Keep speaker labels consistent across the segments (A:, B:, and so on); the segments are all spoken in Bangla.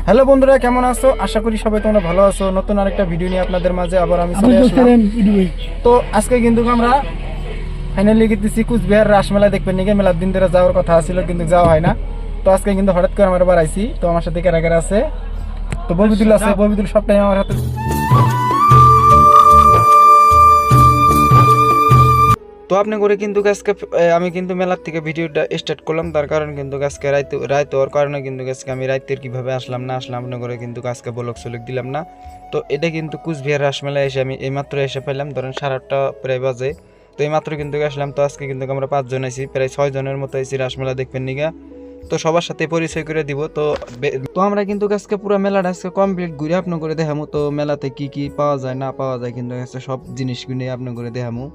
A: হ্যালো বন্ধুরা, কেমন আছো? আশা করি সবাই তোমরা ভালো আছো। নতুন আরেকটা ভিডিও নিয়ে আপনাদের মাঝে আবার আমি চলে আসলাম। তো আজকে কিন্তু আমরা ফাইনালি গেতেছি কুচবিহার রাসমেলা দেখবেন নাকি। মেলার দিন ধরে যাওয়ার কথা ছিল কিন্তু যাওয়া হয় না। তো আজকে কিন্তু হঠাৎ করে আমার বাড়াইছি। তো আমার সাথে কারা কারা আছে? তো ববিদুল আছে, ববিদুল সবটাই আমার হাতে। তো আপনি করে কিন্তু আজকে আমি কিন্তু মেলার থেকে ভিডিওটা স্টার্ট করলাম, তার কারণ কিন্তু আজকে রাইতে হওয়ার কারণে কিন্তু আজকে আমি রাইতের কিভাবে আসলাম না আসলাম আপনি করে কিন্তু আজকে ব্লগ সলক দিলাম না। তো এটা কিন্তু কুচবিহার রাসমেলায় এসে আমি এইমাত্র এসে পেলাম, ধরেন 8:30 প্রায় বাজে। তো এইমাত্র কিন্তু আসলাম। তো আজকে কিন্তু আমরা 5 জন আছি, প্রায় 6 জনের মতো আছি রাসমেলা দেখবেন নিগা। তো সবার সাথে পরিচয় করে দিব। তো আমরা কিন্তু আজকে পুরো মেলাটা আজকে কমপ্লিট ঘুরে আপনি করে দেখামু। তো মেলাতে কি কি পাওয়া যায় না পাওয়া যায় কিন্তু আজকে সব জিনিস কিনে আপনি করে দেখামু।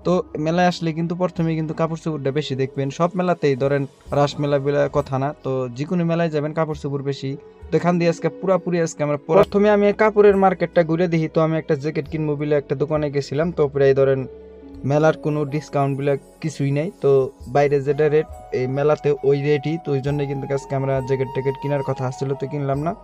A: তো মেলায় আসলে কিন্তু প্রথমে কিন্তু কাপড় চোপড়টা বেশি দেখবেন। সব মেলাতেই ধরেন রাস মেলা বলে কথা না, তো যে কোনো মেলায় যাবেন কাপড় চোপড় বেশি। তো এখান দিয়ে আজকে পুরাপুরি আজকে আমরা প্রথমে আমি কাপড়ের মার্কেটটা ঘুরে দেখি। তো আমি একটা জ্যাকেট কিনবো বলে একটা দোকানে গেছিলাম। তো প্রায় ধরেন মেলার কোনো ডিসকাউন্ট বলে কিছুই নেই। তো বাইরে যেটা রেট এই মেলাতে ওই রেটই। তো ওই জন্য কিন্তু আজকে আমরা জ্যাকেট ট্যাকেট কেনার কথা আসছিল, তো কিনলাম না।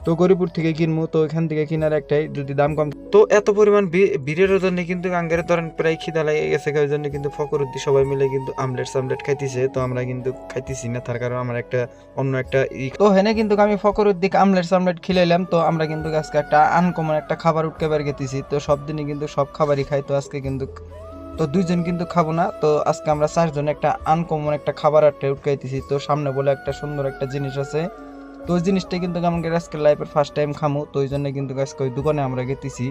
A: তো গরিপুর থেকে কিনবো, তো এখান থেকে কেনার একটাই যদি দাম কম। তো এত পরিমাণ ভিড়ের জন্য কিন্তু আঙ্গারে ধরেন প্রায় খিদা লাগে গেছে, ওই জন্য কিন্তু ফকরুদ্দি সবাই মিলে কিন্তু আমলেট খাইতেছে। তো আমরা কিন্তু খাইতেছি না, তার কারণ আমার একটা অন্য একটা তো হেনে কিন্তু আমি ফকরুদ্দিকে আমলেট খিলাইলাম। তো আমরা কিন্তু আজকে একটা আনকমন একটা খাবার উঠকে বের গেতেছি। তো সব দিনই কিন্তু সব খাবারই খাই, তো আজকে কিন্তু তো দুইজন কিন্তু খাবো না। তো আজকে আমরা 4 জন একটা আনকমন একটা খাবার একটা উঠকাইতেছি। তো সামনে বলে একটা সুন্দর একটা জিনিস আছে। তো ওই জিনিসটা কিন্তু আমাকে আজকে লাইফের ফার্স্ট টাইম খামু। তো ওই জন্য কিন্তু আজকে ওই দোকানে আমরা গেতেছি।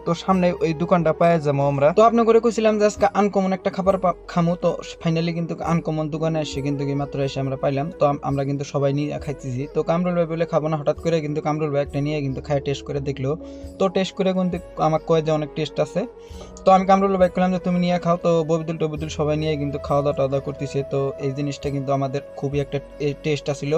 A: তো সামনে ওই দোকানটা পাওয়া যাবো আমরা। তো আপনি করে কইছিলাম যে আজকে আনকমন একটা খাবার খামু। তো ফাইনালি কিন্তু আনকমন দোকানে এসে কিন্তু মাত্র এসে আমরা পাইলাম। তো আমরা কিন্তু সবাই নিয়ে খাইতেছি। তো কামরুল ভাই বলে খাবো না, হঠাৎ করে কিন্তু কামরুল ভাই একটা নিয়ে কিন্তু খাই টেস্ট করে দেখলো। তো টেস্ট করে কিন্তু আমার কয় যে অনেক টেস্ট আছে। তো আমি কামরুল ভাই করলাম যে তুমি নিয়ে খাও। তো ববিদুল টবিদুল সবাই নিয়ে কিন্তু খাওয়া দাওয়া করতেছে। তো এই জিনিসটা কিন্তু আমাদের খুবই একটা টেস্ট আসছিল।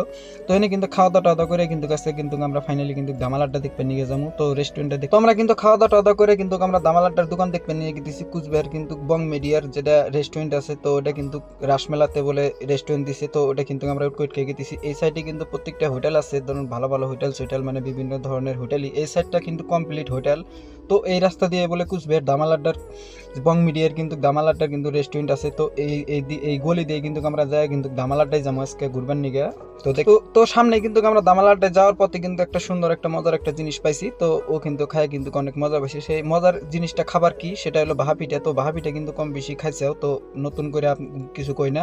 A: তো এনে কিন্তু খাওয়া দাওয়া করে কিন্তু কাছে কিন্তু আমরা ফাইনালি কিন্তু দামালাড্ডা দেখতে নিয়ে যাবো। তো রেস্টুরেন্টে দেখো আমরা কিন্তু খাওয়া দাওয়া করে কিন্তু আমরা দামালাড্ডার দোকান দেখতে নিয়ে গেছি। কুচবিহার কিন্তু বং মিডিয়ার যেটা রেস্টুরেন্ট আছে, তো ওটা কিন্তু রাসমেলাতে বলে রেস্টুরেন্ট দিছে। তো ওটা কিন্তু আমরা উটকোট খেয়ে গেছি। এই সাইডে কিন্তু প্রত্যেকটা হোটেল আছে, ধরুন ভালো ভালো হোটেল মানে বিভিন্ন ধরনের হোটেলই এই সাইডটা কিন্তু কমপ্লিট হোটেল। তো এই রাস্তা দিয়ে বলে কুচবিহার দামালাড্ডার বং মিডিয়ার কিন্তু দামালাড্ডার কিন্তু রেস্টুরেন্ট আছে। তো এই গলি দিয়ে কিন্তু আমরা যাই কিন্তু দামালাড্ডায় যাবো আজকে ঘুরবার নিগে। তো সামনে কিন্তু আমরা দামালাড্ডায় যাওয়ার পথে কিন্তু একটা সুন্দর একটা মজার একটা জিনিস পাইছি। তো ও কিন্তু খায় কিন্তু অনেক মজা পাইছি। সেই মজার জিনিসটা খাবার কি সেটা হলো ভাপিটা। তো ভাপিটা কিন্তু কম বেশি খাইছেও, তো নতুন করে কিছু কই না।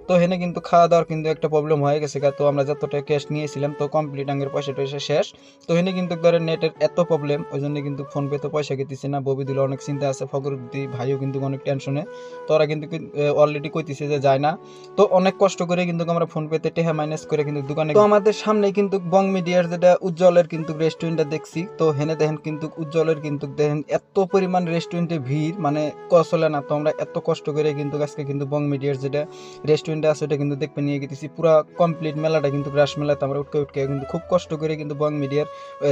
A: তো হেনে কিন্তু খাওয়া দাওয়ার কিন্তু একটা প্রবলেম হয়ে গেছে। তো আমরা যতটা ক্যাশ নিয়েছিলাম তো কমপ্লিট আঙ্গের পয়সা টয়সা শেষ। তো হেনে কিন্তু ধরেন নেটের এত প্রবলেম, ওই জন্য কিন্তু ফোন পে তো পয়সা খেতেছে না। ববিদুল অনেক চিন্তা আছে, ফকরুদ্দি ভাইও কিন্তু অনেক টেনশনে। তো ওরা কিন্তু অলরেডি কইতেছে যে যায় না। তো অনেক কষ্ট করে কিন্তু আমরা ফোন পেতে টেহা মাইনাস করে কিন্তু দোকানে। তো আমাদের সামনে কিন্তু বং মিডিয়ার যেটা উজ্জ্বলের কিন্তু রেস্টুরেন্টটা দেখছি। তো হেনে দেখেন কিন্তু উজ্জ্বলের কিন্তু দেখেন এত পরিমাণ রেস্টুরেন্টে ভিড় মানে চলে না। তো আমরা এত কষ্ট করে কিন্তু আজকে কিন্তু বং মিডিয়ার যেটা রেস্টুরেন্টে আছে ওটা কিন্তু দেখতে নিয়ে গেছি। পুরো কমপ্লিট মেলাটা কিন্তু রাস মেলাতে আমরা উঠকে কিন্তু খুব কষ্ট করে কিন্তু বং মিডিয়ার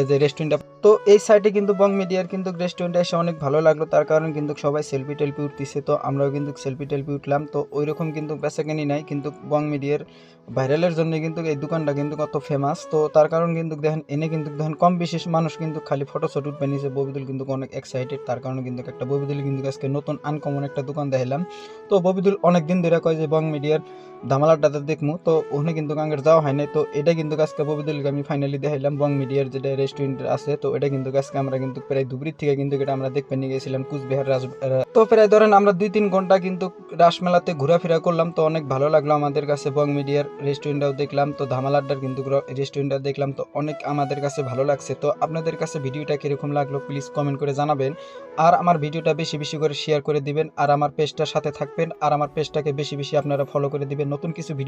A: যে রেস্টুরেন্টটা। তো এই সাইডে কিন্তু বং মিডিয়ার কিন্তু রেস্টুরেন্টে এসে অনেক ভালো লাগলো, তার কারণ কিন্তু সবাই সেলফি টেলফি উঠতেছে। তো আমরাও কিন্তু সেলফি টেলফি উঠলাম। তো ওই রকম কিন্তু বেচাকেনি নাই, কিন্তু বং মিডিয়ার ভাইরালের জন্য কিন্তু এই দোকানটা কিন্তু কত ফেমাস। তো তার কারণ কিন্তু দেখেন এনে কিন্তু দেখেন কম বিশেষ মানুষ কিন্তু খালি ফটো শট উঠবে নিছে। ববিদুল কিন্তু অনেক এক্সাইটেড, তার কারণে কিন্তু একটা ববিদুল কিন্তু আজকে নতুন আনকমন একটা দোকান দেখালাম। তো ববিদুল অনেক দিন ধরে কয় যে বং মিডিয়ার দামালাড্ডাতে দেখমু। তো ওখানে কিন্তু আঙ্গের যাওয়া হয় নাই। তো এটা কিন্তু আজকে ববিদুলকে আমি ফাইনালি দেখাইলাম বং মিডিয়ার যেটা রেস্টুরেন্ট আছে। তো এটা কিন্তু আজকে আমরা কিন্তু প্রায় ধুবড়ির থেকে কিন্তু এটা আমরা দেখতে নিয়ে গেছিলাম কুচবিহার তো প্রায় ধরেন আমরা 2-3 ঘন্টা কিন্তু রাসমেলাতে ঘোরাফেরা করলাম। তো অনেক ভালো লাগলো আমাদের কাছে। বং মিডিয়ার রেস্টুরেন্টটাও দেখলাম, তো ধামালাড্ডার কিন্তু রেস্টুরেন্টটা দেখলাম। তো অনেক আমাদের কাছে ভালো লাগছে। তো আপনাদের কাছে ভিডিওটা কিরকম লাগলো প্লিজ কমেন্ট করে জানাবেন। আর আমার ভিডিওটা বেশি বেশি করে শেয়ার করে দিবেন, আর আমার পেজটার সাথে থাকবেন, আর আমার পেজটাকে বেশি বেশি আপনারা ফলো করে দিবেন। নতুন কিছু ভিডিও